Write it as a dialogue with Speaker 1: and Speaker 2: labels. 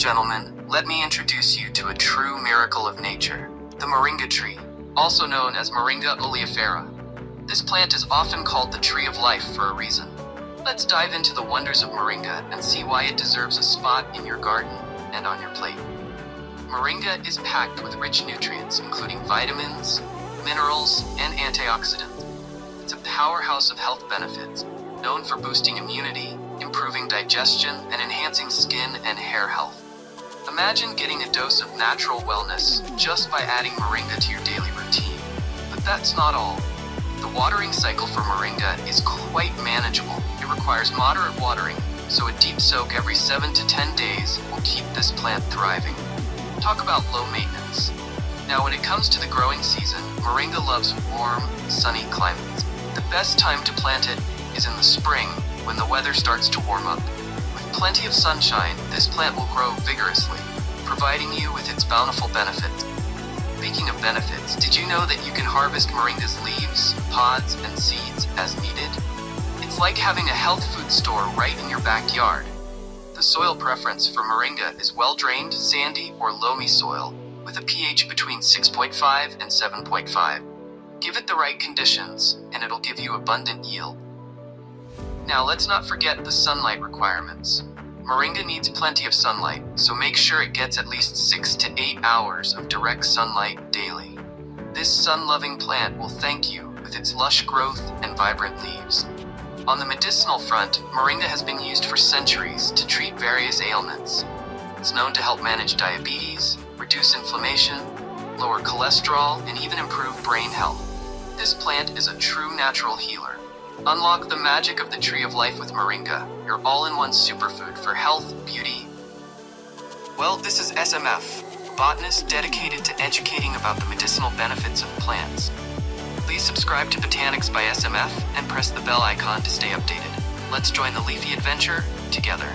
Speaker 1: gentlemen, let me introduce you to a true miracle of nature, the Moringa tree, also known as Moringa oleifera. This plant is often called the tree of life for a reason. Let's dive into the wonders of Moringa and see why it deserves a spot in your garden and on your plate. Moringa is packed with rich nutrients, including vitamins, minerals, and antioxidants. It's a powerhouse of health benefits, known for boosting immunity, improving digestion, and enhancing skin and hair health. Imagine getting a dose of natural wellness just by adding Moringa to your daily routine. But that's not all. The watering cycle for Moringa is quite manageable. It requires moderate watering, so a deep soak every 7 to 10 days will keep this plant thriving. Talk about low maintenance. Now when it comes to the growing season, Moringa loves warm, sunny climates. The best time to plant it is in the spring, when the weather starts to warm up. With plenty of sunshine, this plant will grow vigorously, providing you with its bountiful benefits. Speaking of benefits, did you know that you can harvest Moringa's leaves, pods, and seeds as needed? It's like having a health food store right in your backyard. The soil preference for Moringa is well-drained, sandy, or loamy soil, with a pH between 6.5 and 7.5. Give it the right conditions, and it'll give you abundant yield. Now let's not forget the sunlight requirements. Moringa needs plenty of sunlight, so make sure it gets at least 6 to 8 hours of direct sunlight daily. This sun-loving plant will thank you with its lush growth and vibrant leaves. On the medicinal front, Moringa has been used for centuries to treat various ailments. It's known to help manage diabetes, reduce inflammation, lower cholesterol, and even improve brain health. This plant is a true natural healer. Unlock the magic of the tree of life with Moringa, your all-in-one superfood for health, beauty. Well, this is SMF, a botanist dedicated to educating about the medicinal benefits of plants. Please subscribe to Botanics by SMF and press the bell icon to stay updated. Let's join the leafy adventure together.